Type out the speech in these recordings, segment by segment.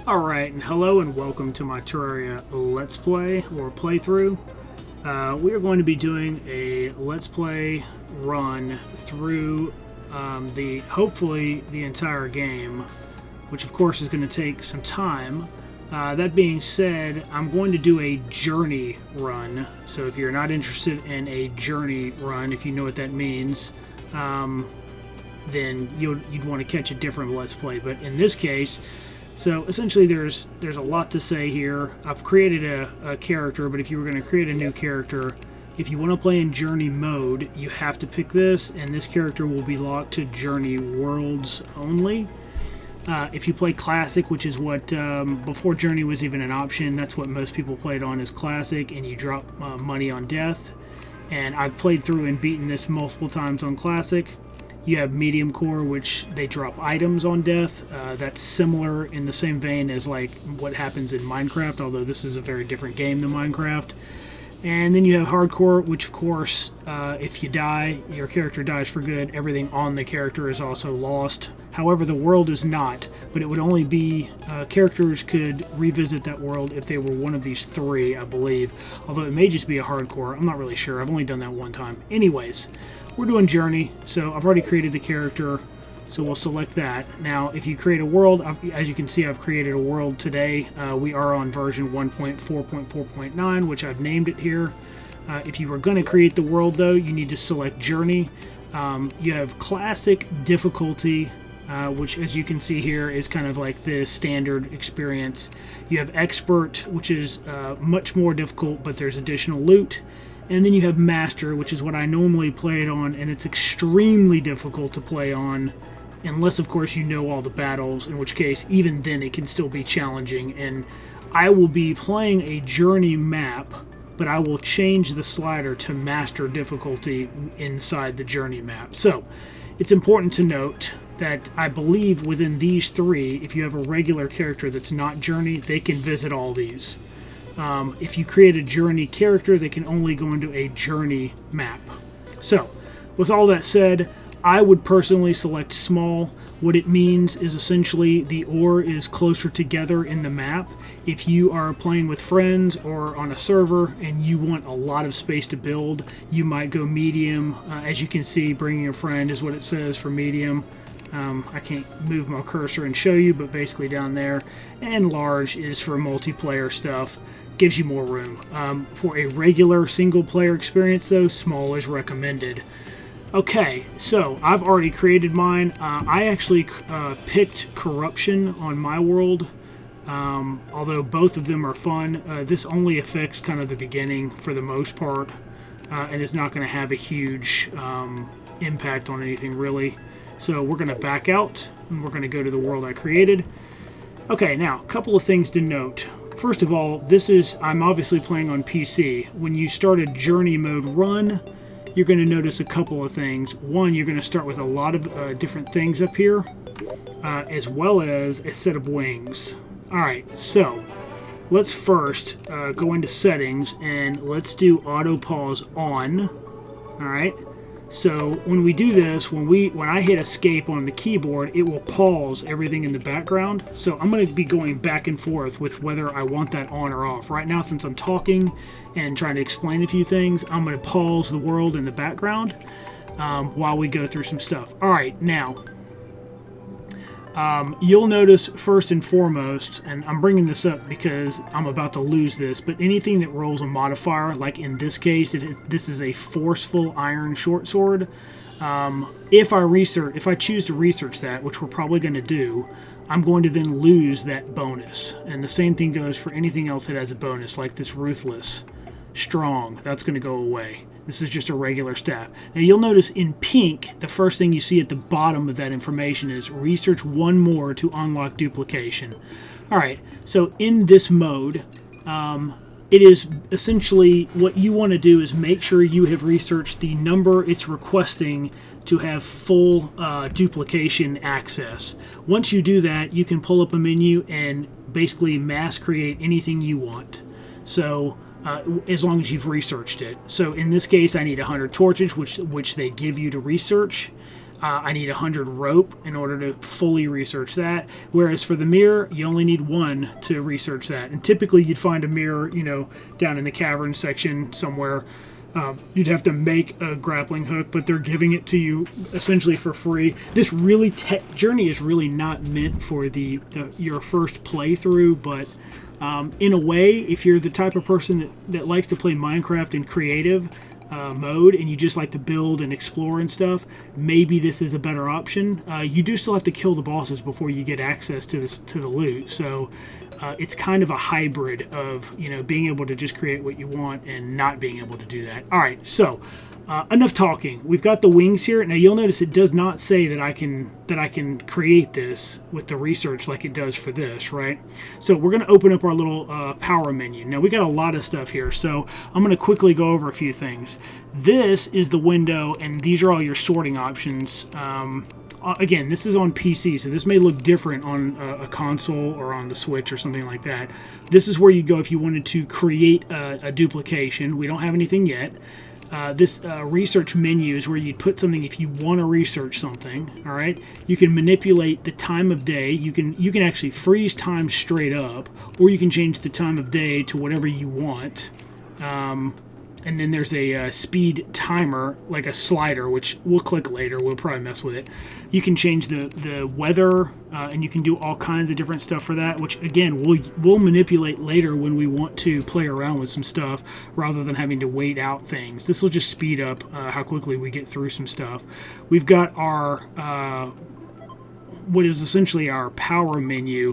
Alright, and hello and welcome to my Terraria Let's Play, or playthrough. We are going to be doing a Let's Play run through hopefully the entire game, which of course is going to take some time. That being said, I'm going to do a journey run, so if you're not interested in a journey run, if you know what that means, then you'd want to catch a different Let's Play, but in this case, so essentially there's a lot to say here. I've created a character, but if you were going to create a new character, if you want to play in journey mode, you have to pick this, and this character will be locked to journey worlds only. If you play classic, which is what before journey was even an option, that's what most people played on, is classic, and you drop money on death. And I've played through and beaten this multiple times on classic. You have medium core, which they drop items on death. That's similar in the same vein as like what happens in Minecraft, although this is a very different game than Minecraft. And then you have hardcore, which of course, if you die, your character dies for good. Everything on the character is also lost. However, the world is not, but it would only be, characters could revisit that world if they were one of these three, I believe. Although it may just be a hardcore, I'm not really sure. I've only done that one time. Anyways, we're doing journey, so I've already created the character, so we'll select that. Now, if you create a world, as you can see, I've created a world today. We are on version 1.4.4.9, which I've named it here. If you were going to create the world, though, you need to select journey. You have classic difficulty, which, as you can see here, is kind of like the standard experience. You have expert, which is much more difficult, but there's additional loot. And then you have Master, which is what I normally play it on, and it's extremely difficult to play on, unless, of course, you know all the battles, in which case, even then, it can still be challenging. And I will be playing a journey map, but I will change the slider to Master difficulty inside the journey map. So, it's important to note that I believe within these three, if you have a regular character that's not journey, they can visit all these. If you create a journey character, they can only go into a journey map. So, with all that said, I would personally select small. What it means is essentially the ore is closer together in the map. If you are playing with friends or on a server and you want a lot of space to build, you might go medium. As you can see, bringing a friend is what it says for medium. I can't move my cursor and show you, but basically down there. And large is for multiplayer stuff. Gives you more room. For a regular single player experience, though, small is recommended. Okay, so I've already created mine. I actually picked corruption on my world, although both of them are fun. This only affects kind of the beginning for the most part, and it's not going to have a huge impact on anything really. So we're going to back out, and we're going to go to the world I created. Okay, now, a couple of things to note. First of all, I'm obviously playing on PC. When you start a journey mode run, you're going to notice a couple of things. One, you're going to start with a lot of different things up here, as well as a set of wings. Alright, so let's first go into settings, and let's do auto pause on. Alright, so when we do this, when I hit escape on the keyboard, it will pause everything in the background. So I'm going to be going back and forth with whether I want that on or off. Right now, since I'm talking and trying to explain a few things, I'm going to pause the world in the background while we go through some stuff. Alright, now, you'll notice first and foremost, and I'm bringing this up because I'm about to lose this, but anything that rolls a modifier, like in this case, this is a forceful iron short sword. If I choose to research that, which we're probably going to do, I'm going to then lose that bonus. And the same thing goes for anything else that has a bonus, like this ruthless, strong, that's going to go away. This is just a regular staff. Now you'll notice in pink, the first thing you see at the bottom of that information is research one more to unlock duplication. Alright, so in this mode, it is essentially what you want to do is make sure you have researched the number it's requesting to have full duplication access. Once you do that, you can pull up a menu and basically mass create anything you want. So as long as you've researched it. So in this case, I need 100 torches, which they give you to research. I need 100 rope in order to fully research that. Whereas for the mirror, you only need 1 to research that. And typically you'd find a mirror, down in the cavern section somewhere. You'd have to make a grappling hook, but they're giving it to you essentially for free. This really journey is really not meant for your first playthrough, but in a way, if you're the type of person that likes to play Minecraft in creative mode and you just like to build and explore and stuff, maybe this is a better option. You do still have to kill the bosses before you get access to the loot, so it's kind of a hybrid of being able to just create what you want and not being able to do that. All right, so enough talking. We've got the wings here. Now you'll notice it does not say that I can create this with the research like it does for this, right? So we're going to open up our little power menu. Now we got a lot of stuff here, so I'm going to quickly go over a few things. This is the window, and these are all your sorting options. Again, this is on PC, so this may look different on a console or on the Switch or something like that. This is where you go if you wanted to create a duplication. We don't have anything yet. This research menu is where you'd put something if you want to research something. All right, you can manipulate the time of day. You can actually freeze time straight up, or you can change the time of day to whatever you want. And then there's a speed timer, like a slider, which we'll click later. We'll probably mess with it. You can change the weather, and you can do all kinds of different stuff for that, which, again, we'll manipulate later when we want to play around with some stuff rather than having to wait out things. This will just speed up how quickly we get through some stuff. We've got our what is essentially our power menu.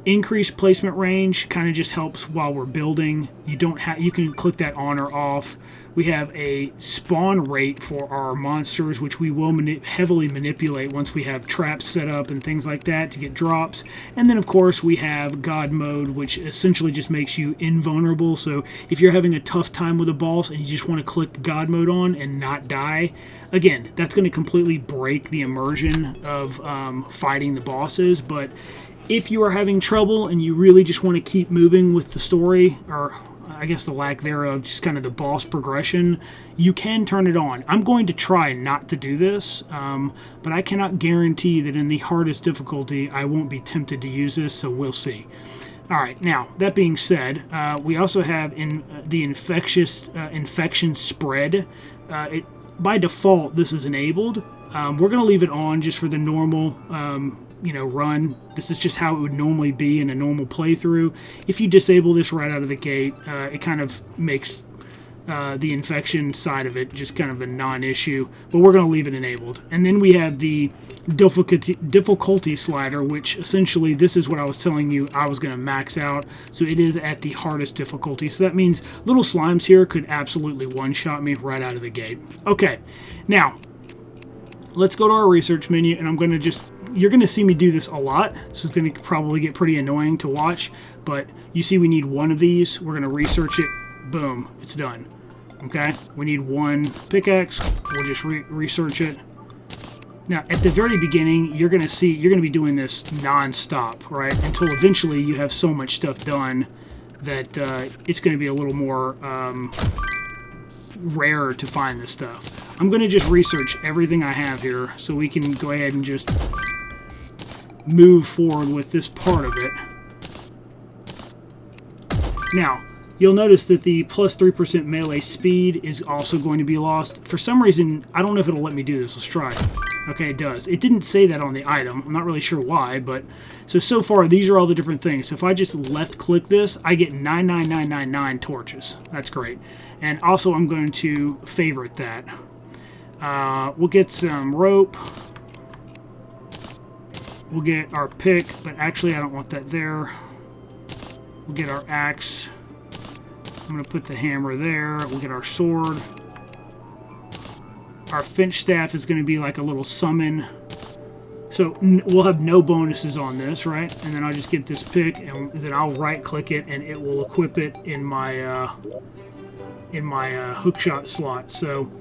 Increased placement range kind of just helps while we're building. You can click that on or off. We have a spawn rate for our monsters, which we will heavily manipulate once we have traps set up and things like that to get drops. And then, of course, we have God mode, which essentially just makes you invulnerable. So if you're having a tough time with a boss and you just want to click God mode on and not die, again, that's going to completely break the immersion of fighting the bosses. But if you are having trouble and you really just want to keep moving with the story, or I guess the lack thereof, just kind of the boss progression, you can turn it on. I'm going to try not to do this, but I cannot guarantee that in the hardest difficulty I won't be tempted to use this, so we'll see. All right, now, that being said, we also have in the infection spread. By default, this is enabled. We're going to leave it on just for the normal run. This is just how it would normally be in a normal playthrough. If you disable this right out of the gate, it kind of makes the infection side of it just kind of a non-issue, but we're going to leave it enabled. And then we have the difficulty slider, which essentially this is what I was telling you I was going to max out, so it is at the hardest difficulty. So that means little slimes here could absolutely one-shot me right out of the gate. Okay, now let's go to our research menu, and you're going to see me do this a lot. This is going to probably get pretty annoying to watch, but you see we need 1 of these. We're going to research it. Boom, it's done. Okay, we need 1 pickaxe. We'll just research it. Now, at the very beginning, you're going to be doing this non-stop, right? Until eventually you have so much stuff done that it's going to be a little more rare to find this stuff. I'm going to just research everything I have here so we can go ahead and just move forward with this part of it. Now, you'll notice that the plus 3% melee speed is also going to be lost. For some reason, I don't know if it'll let me do this. Let's try it. Okay, it does. It didn't say that on the item. I'm not really sure why, but so far these are all the different things. So if I just left click this, I get 99999 torches. That's great. And also I'm going to favorite that. We'll get some rope. We'll get our pick, but actually I don't want that there. We'll get our axe. I'm going to put the hammer there. We'll get our sword. Our finch staff is going to be like a little summon. So we'll have no bonuses on this, right? And then I'll just get this pick, and then I'll right-click it, and it will equip it in my hookshot slot. So,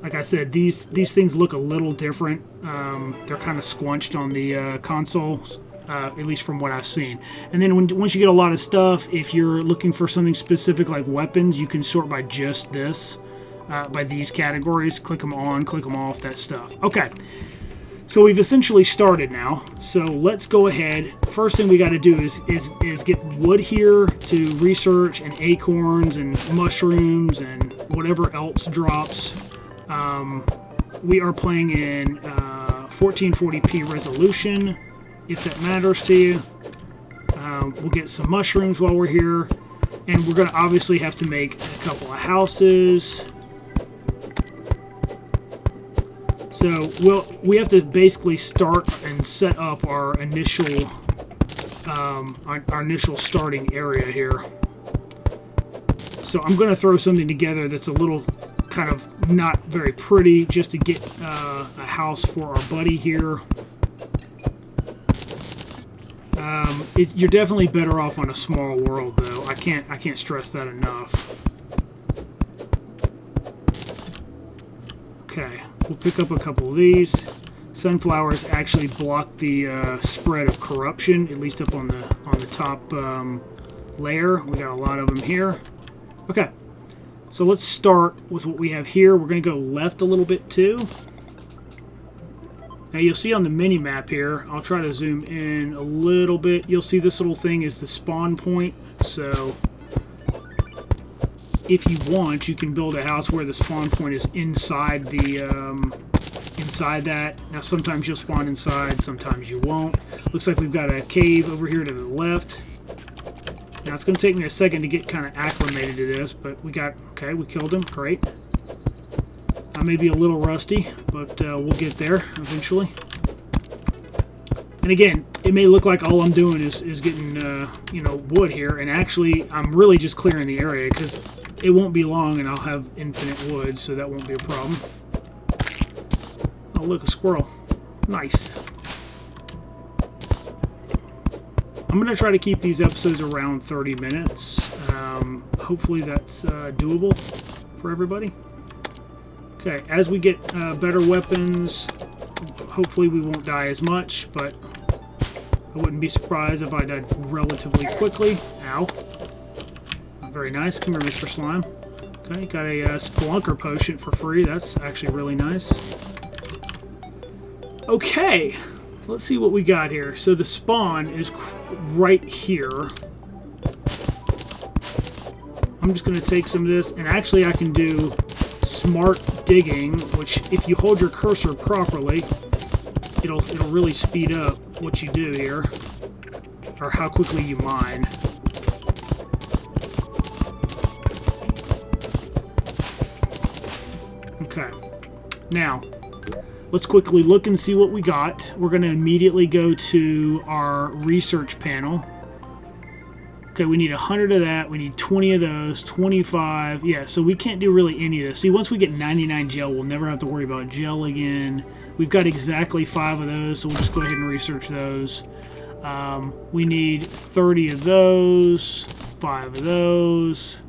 like I said, these things look a little different. They're kind of squunched on the console, at least from what I've seen. And then once you get a lot of stuff, if you're looking for something specific like weapons, you can sort by just this. by these categories. Click them on, click them off, that stuff. Okay. So we've essentially started now. So let's go ahead. First thing we got to do is get wood here to research, and acorns and mushrooms and whatever else drops. We are playing in 1440p resolution, if that matters to you. We'll get some mushrooms while we're here, and we're going to obviously have to make a couple of houses. So we have to basically start and set up our initial starting area here. So I'm going to throw something together that's a little kind of not very pretty, just to get a house for our buddy here. You're definitely better off on a small world, though. I can't stress that enough. Okay, we'll pick up a couple of these. Sunflowers actually block the spread of corruption, at least up on the top layer. We got a lot of them here. Okay, so let's start with what we have here. We're going to go left a little bit too. Now you'll see on the mini map here, I'll try to zoom in a little bit. You'll see this little thing is the spawn point. So if you want, you can build a house where the spawn point is inside the inside that. Now sometimes you'll spawn inside, sometimes you won't. Looks like we've got a cave over here to the left. Now it's going to take me a second to get kind of acclimated to this, but we killed him. Great. I may be a little rusty, but we'll get there eventually. And again, it may look like all I'm doing is getting wood here, and actually I'm really just clearing the area, because it won't be long and I'll have infinite wood, so that won't be a problem. Oh look, a squirrel. Nice. I'm going to try to keep these episodes around 30 minutes. Hopefully that's doable for everybody. Okay, as we get better weapons, hopefully we won't die as much, but I wouldn't be surprised if I died relatively quickly. Ow. Very nice. Come here, Mr. Slime. Okay, got a Spelunker potion for free. That's actually really nice. Okay, let's see what we got here. So the spawn is right here. I'm just going to take some of this, and actually I can do smart digging, which if you hold your cursor properly, it'll really speed up what you do here, or how quickly you mine. Okay, now let's quickly look and see what we got. We're going to immediately go to our research panel. Okay, we need 100 of that. We need 20 of those, 25. Yeah, so we can't do really any of this. See, once we get 99 gel, we'll never have to worry about gel again. We've got exactly 5 of those, so we'll just go ahead and research those. We need 30 of those, 5 of those.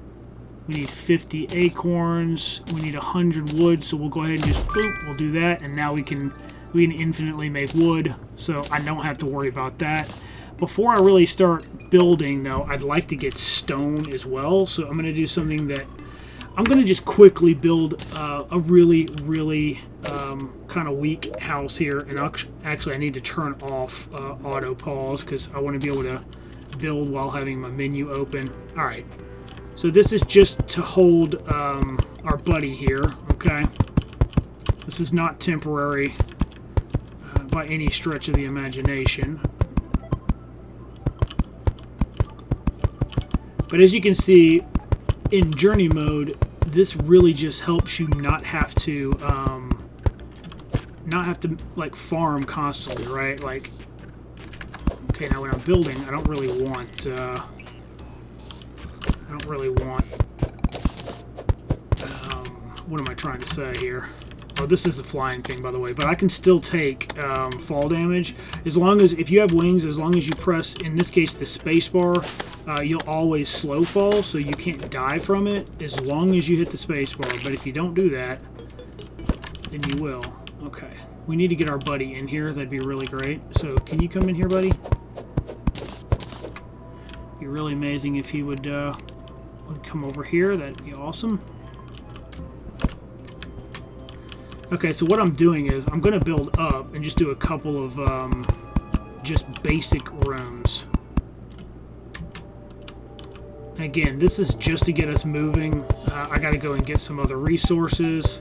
We need 50 acorns. We need 100 wood, so we'll go ahead and just boop. We'll do that, and now we can infinitely make wood, so I don't have to worry about that. Before I really start building, though, I'd like to get stone as well. So I'm going to do something that I'm going to just quickly build a really kind of weak house here. And actually, I need to turn off auto pause because I want to be able to build while having my menu open. All right. So this is just to hold our buddy here. Okay. This is not temporary by any stretch of the imagination. But as you can see, in journey mode, this really just helps you not have to like farm constantly, right? Like, okay, now when I'm building, I don't really want what am I trying to say here? Oh, this is the flying thing, by the way. But I can still take fall damage as long as, if you have wings, as long as you press, in this case, the space bar, you'll always slow fall, so you can't die from it as long as you hit the space bar. But if you don't do that, then you will. Okay, we need to get our buddy in here. That'd be really great. So can you come in here, buddy? Be really amazing if he would come over here. That'd be awesome. Okay, so what I'm doing is I'm going to build up and just do a couple of just basic rooms. Again, this is just to get us moving. I got to go and get some other resources.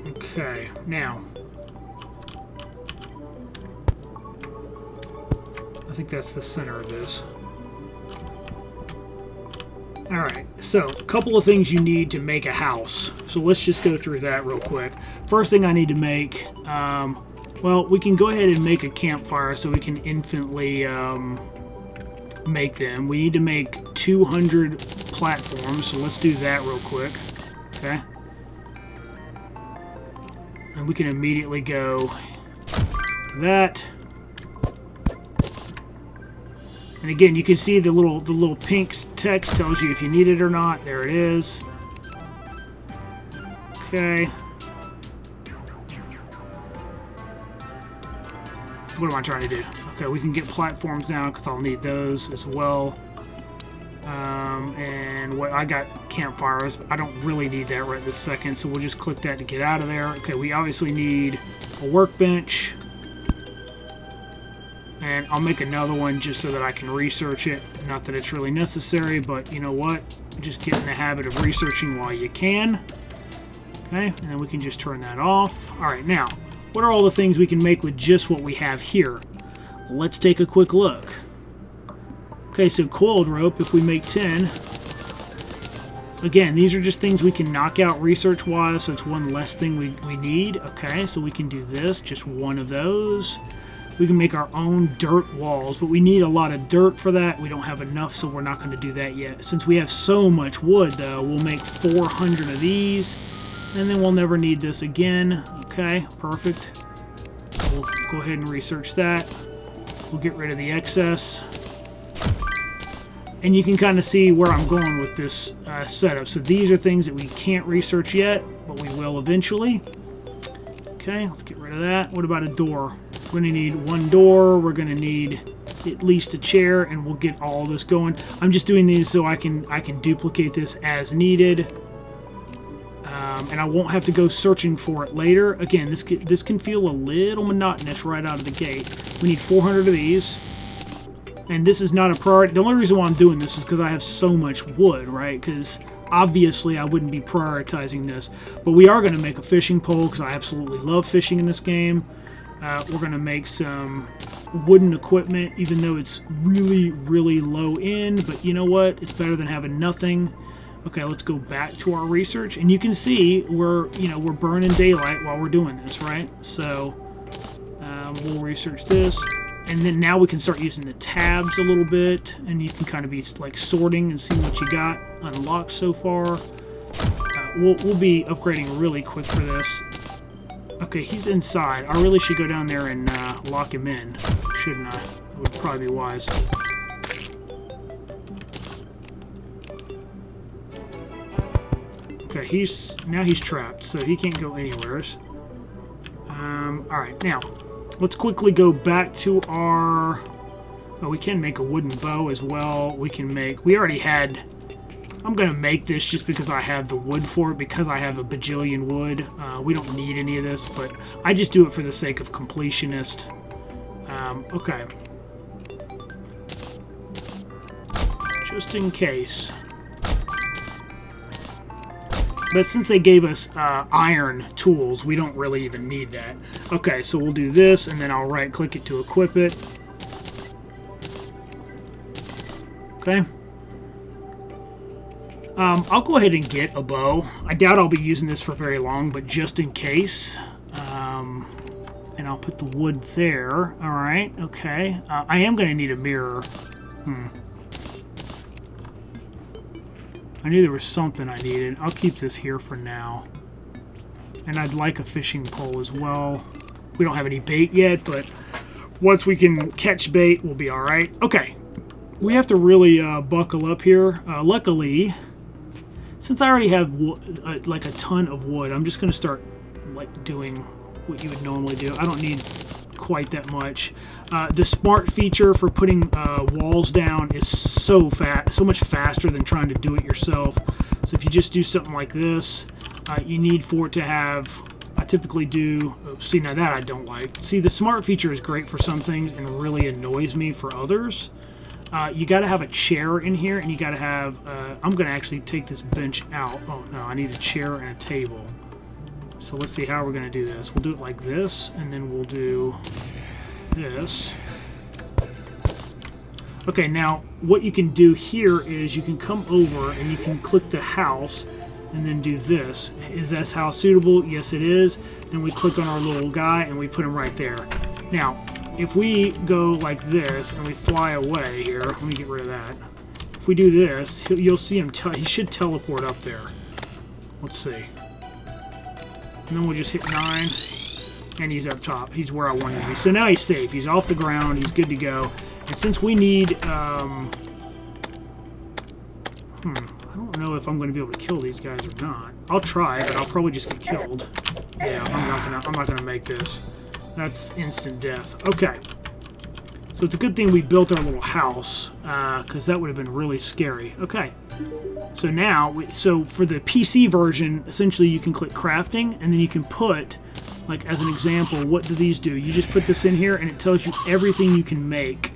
Okay, now I think that's the center of this. Alright, so a couple of things you need to make a house. So let's just go through that real quick. First thing I need to make, well, we can go ahead and make a campfire so we can infinitely make them. We need to make 200 platforms, so let's do that real quick. Okay. And we can immediately go to that. And again, you can see the little pink text tells you if you need it or not. There it is. Okay. What am I trying to do? Okay, we can get platforms now because I'll need those as well. And what I got campfires. I don't really need that right this second, so we'll just click that to get out of there. Okay, we obviously need a workbench. And I'll make another one just so that I can research it. Not that it's really necessary, but you know what? Just get in the habit of researching while you can. Okay, and then we can just turn that off. Alright, now, what are all the things we can make with just what we have here? Let's take a quick look. Okay, so coiled rope, if we make 10. Again, these are just things we can knock out research-wise, so it's one less thing we need. Okay, so we can do this, just one of those. We can make our own dirt walls, but we need a lot of dirt for that. We don't have enough, so we're not going to do that yet. Since we have so much wood, though, we'll make 400 of these, and then we'll never need this again. Okay, perfect. We'll go ahead and research that. We'll get rid of the excess. And you can kind of see where I'm going with this setup. So these are things that we can't research yet, but we will eventually. Okay, let's get rid of that. What about a door? We're going to need one door. We're going to need at least a chair, and we'll get all this going. I'm just doing these so I can duplicate this as needed, and I won't have to go searching for it later. Again, this can feel a little monotonous right out of the gate. We need 400 of these, and this is not a priority. The only reason why I'm doing this is because I have so much wood, right? Because obviously I wouldn't be prioritizing this, but we are going to make a fishing pole because I absolutely love fishing in this game. We're going to make some wooden equipment, even though it's really, really low end. But you know what? It's better than having nothing. Okay, let's go back to our research. And you can see we're burning daylight while we're doing this, right? So we'll research this. And then now we can start using the tabs a little bit. And you can kind of be like sorting and seeing what you got unlocked so far. We'll be upgrading really quick for this. Okay, he's inside. I really should go down there and lock him in, shouldn't I? It would probably be wise. Okay, now he's trapped, so he can't go anywhere. Alright, now, let's quickly go back to our... Oh, we can make a wooden bow as well. We already had... I'm going to make this just because I have the wood for it, because I have a bajillion wood. We don't need any of this, but I just do it for the sake of completionist. Okay. Just in case. But since they gave us iron tools, we don't really even need that. Okay, so we'll do this, and then I'll right-click it to equip it. Okay. I'll go ahead and get a bow. I doubt I'll be using this for very long, but just in case. And I'll put the wood there. Alright, okay. I am going to need a mirror. I knew there was something I needed. I'll keep this here for now. And I'd like a fishing pole as well. We don't have any bait yet, but once we can catch bait, we'll be alright. Okay. We have to really buckle up here. Luckily, since I already have like a ton of wood, I'm just going to start like doing what you would normally do. I don't need quite that much. The smart feature for putting walls down is so much faster than trying to do it yourself. So if you just do something like this, you need for it to have, I typically do, see, now that I don't like. See, the smart feature is great for some things and really annoys me for others. You got to have a chair in here, and you got to have, I'm going to actually take this bench out. Oh no, I need a chair and a table. So let's see how we're going to do this. We'll do it like this, and then we'll do this. Okay, now what you can do here is you can come over and you can click the house and then do this. Is this house suitable? Yes, it is. Then we click on our little guy and we put him right there. Now, if we go like this and we fly away here, let me get rid of that. If we do this, you'll see him, he should teleport up there. Let's see. And then we'll just hit 9, and he's up top. He's where I want him to be. So now he's safe. He's off the ground. He's good to go. And since we need, I don't know if I'm going to be able to kill these guys or not. I'll try, but I'll probably just get killed. Yeah, I'm not gonna make this. That's instant death. Okay. So it's a good thing we built our little house, because that would have been really scary. Okay. So now, so for the PC version, essentially you can click crafting, and then you can put, like as an example, what do these do? You just put this in here, and it tells you everything you can make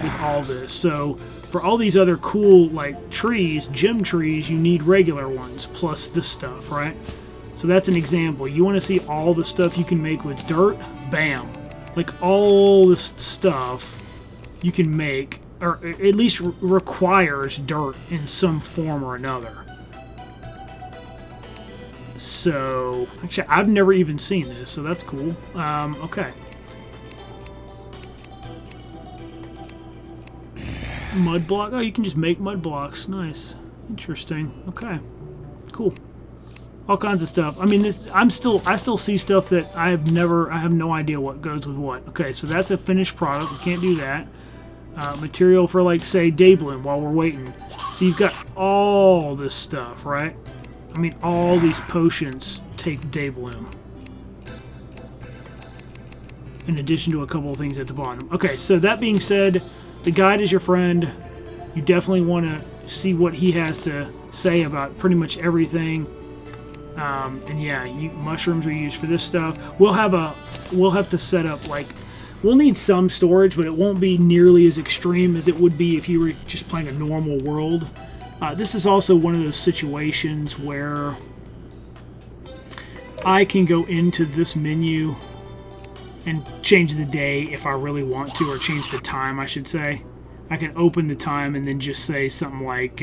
with all this. So for all these other cool, like trees, gem trees, you need regular ones, plus this stuff, right? So that's an example. You want to see all the stuff you can make with dirt? Bam. Like all this stuff you can make, or at least requires dirt in some form or another. So, actually, I've never even seen this, so that's cool. Okay. Mud block. Oh, you can just make mud blocks. Nice. Interesting. Okay. Cool. All kinds of stuff. I mean, I still see stuff that I have no idea what goes with what. Okay, so that's a finished product. We can't do that. Material for, like, say, day bloom while we're waiting. So you've got all this stuff, right? I mean, all these potions take day bloom. In addition to a couple of things at the bottom. Okay, so that being said, the guide is your friend. You definitely want to see what he has to say about pretty much everything. And yeah, mushrooms are used for this stuff. We'll have to set up, like, we'll need some storage, but it won't be nearly as extreme as it would be if you were just playing a normal world. This is also one of those situations where I can go into this menu and change the day if I really want to, or change the time, I should say. I can open the time and then just say something like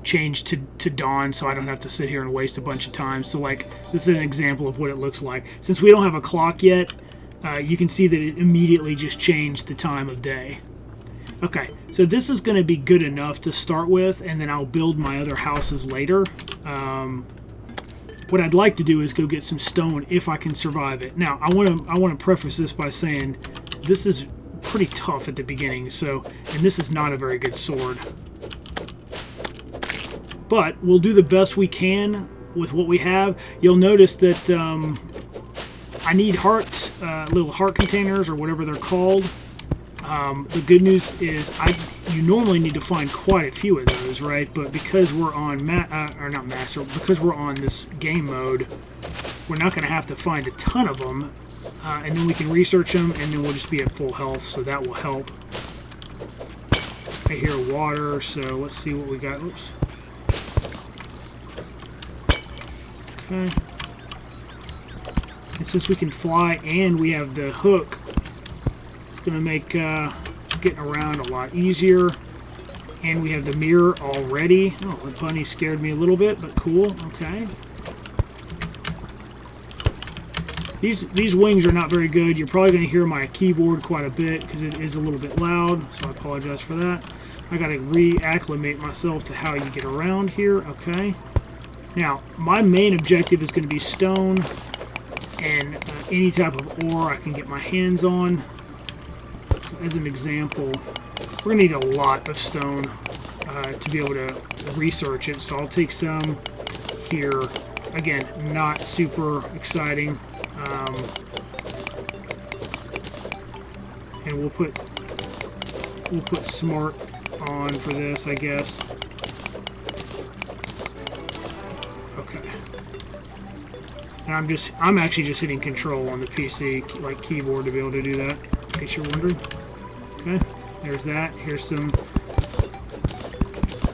change to dawn, so I don't have to sit here and waste a bunch of time. So, like, this is an example of what it looks like. Since we don't have a clock yet, you can see that it immediately just changed the time of day. Okay, so this is going to be good enough to start with, and then I'll build my other houses later. What I'd like to do is go get some stone if I can survive it. Now, I want to preface this by saying this is pretty tough at the beginning, and this is not a very good sword. But we'll do the best we can with what we have. You'll notice that I need little heart containers, or whatever they're called. The good news is you normally need to find quite a few of those, right? But because we're on because we're on this game mode, we're not going to have to find a ton of them, and then we can research them, and then we'll just be at full health, so that will help. I hear water, so let's see what we got. Oops. Okay. And since we can fly and we have the hook, it's going to make getting around a lot easier. And we have the mirror already. Oh, the bunny scared me a little bit, but cool. Okay. These wings are not very good. You're probably going to hear my keyboard quite a bit because it is a little bit loud, so I apologize for that. I got to reacclimate myself to how you get around here. Okay. Now, my main objective is going to be stone and any type of ore I can get my hands on. So as an example, we're going to need a lot of stone to be able to research it. So I'll take some here. Again, not super exciting. and we'll put smart on for this, I guess. Okay. And I'm actually just hitting control on the PC, like keyboard, to be able to do that, in case you're wondering. Okay, there's that. Here's some...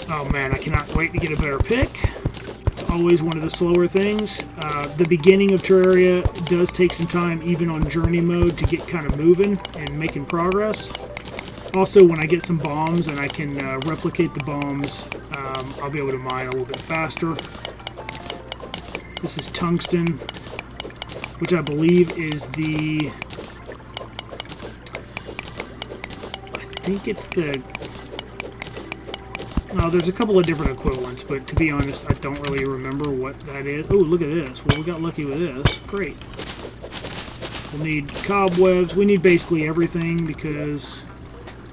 Oh man, I cannot wait to get a better pick. It's always one of the slower things. The beginning of Terraria does take some time, even on journey mode, to get kind of moving and making progress. Also, when I get some bombs and I can replicate the bombs, I'll be able to mine a little bit faster. This is tungsten, which I believe is the... I think it's the... No, there's a couple of different equivalents, but to be honest, I don't really remember what that is. Oh, look at this. Well, we got lucky with this. Great. We'll need cobwebs. We need basically everything because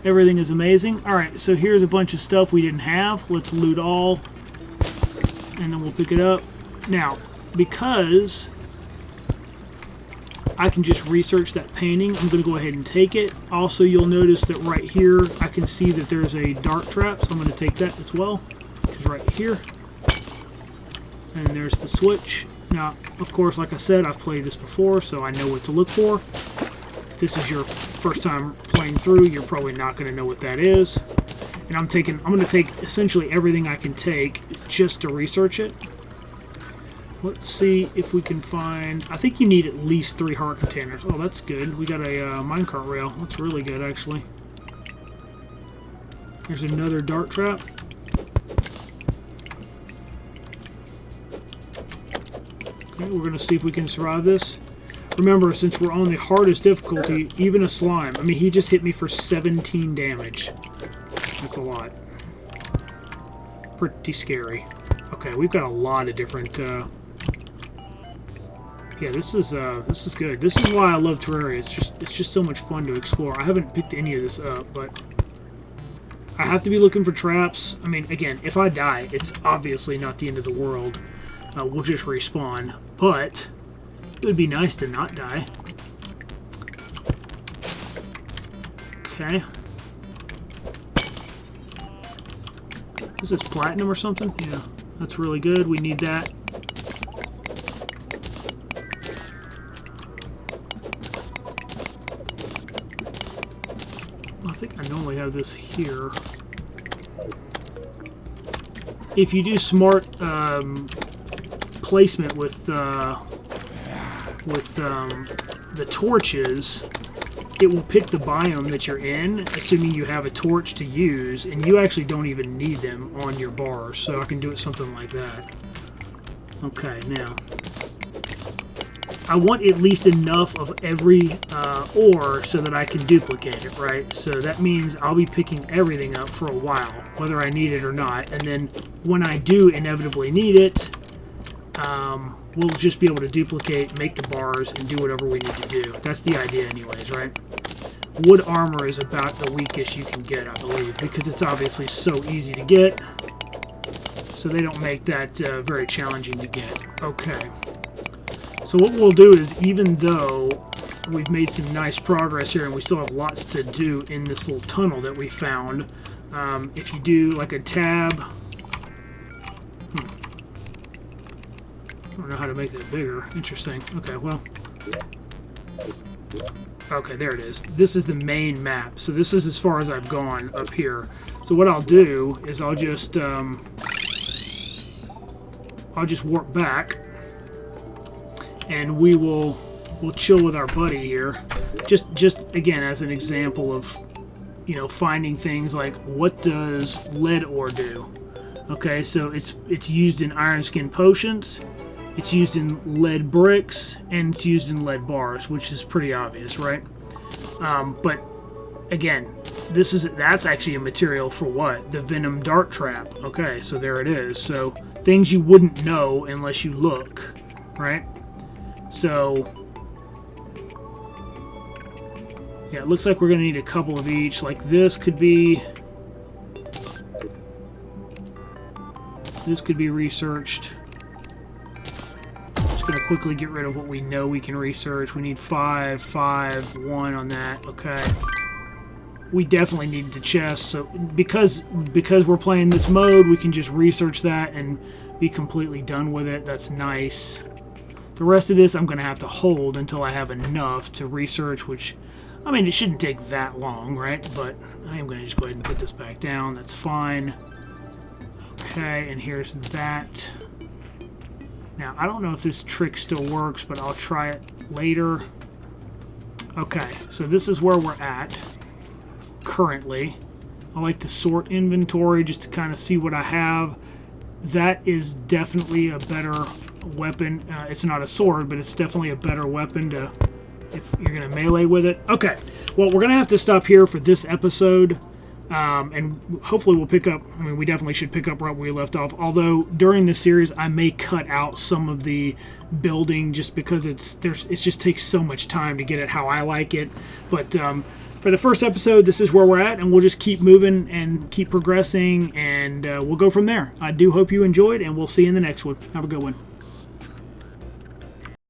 everything is amazing. Alright, so here's a bunch of stuff we didn't have. Let's loot all, and then we'll pick it up. Now, because I can just research that painting, I'm going to go ahead and take it. Also, you'll notice that right here, I can see that there's a dart trap, so I'm going to take that as well, which is right here. And there's the switch. Now, of course, like I said, I've played this before, so I know what to look for. If this is your first time playing through, you're probably not going to know what that is. And I'm going to take essentially everything I can take just to research it. Let's see if we can find... I think you need at least 3 heart containers. Oh, that's good. We got a minecart rail. That's really good, actually. There's another dart trap. Okay, we're going to see if we can survive this. Remember, since we're on the hardest difficulty, even a slime... I mean, he just hit me for 17 damage. That's a lot. Pretty scary. Okay, we've got a lot of different... Yeah, this is good. This is why I love Terraria. It's just so much fun to explore. I haven't picked any of this up, but I have to be looking for traps. I mean, again, if I die, it's obviously not the end of the world. We'll just respawn, but it would be nice to not die. Okay. Is this platinum or something? Yeah, that's really good. We need that. I think I normally have this here. If you do smart placement with the torches, it will pick the biome that you're in, assuming you have a torch to use, and you actually don't even need them on your bars. So I can do it something like that. Okay, now I want at least enough of every ore so that I can duplicate it, right? So that means I'll be picking everything up for a while, whether I need it or not. And then when I do inevitably need it, we'll just be able to duplicate, make the bars, and do whatever we need to do. That's the idea anyways, right? Wood armor is about the weakest you can get, I believe, because it's obviously so easy to get. So they don't make that very challenging to get. Okay. So what we'll do is, even though we've made some nice progress here and we still have lots to do in this little tunnel that we found, if you do like a tab... I don't know how to make that bigger. Interesting. Okay, well... Okay, there it is. This is the main map. So this is as far as I've gone up here. So what I'll do is I'll just warp back. And we'll chill with our buddy here. Just again as an example of, you know, finding things like, what does lead ore do? Okay, so it's used in iron skin potions, it's used in lead bricks, and it's used in lead bars, which is pretty obvious, right? But again, that's actually a material for what? The venom dart trap. Okay, so there it is. So things you wouldn't know unless you look, right? So, yeah, it looks like we're going to need a couple of each. Like this could be researched. Just going to quickly get rid of what we know we can research. We need 5, 5, 1 on that. Okay. we definitely need the chest. So because we're playing this mode, we can just research that and be completely done with it. That's nice. The rest of this I'm going to have to hold until I have enough to research, which, I mean, it shouldn't take that long, right? But I am going to just go ahead and put this back down. That's fine. Okay, and here's that. Now, I don't know if this trick still works, but I'll try it later. Okay, so this is where we're at currently. I like to sort inventory just to kind of see what I have. That is definitely a better weapon. It's not a sword, but it's definitely a better weapon to, if you're going to melee with it. Okay, well, we're going to have to stop here for this episode. And hopefully we'll pick up, I mean, we definitely should pick up right where we left off. Although, during this series, I may cut out some of the building just because it just takes so much time to get it how I like it. But for the first episode, this is where we're at, and we'll just keep moving and keep progressing, and we'll go from there. I do hope you enjoyed, and we'll see you in the next one. Have a good one.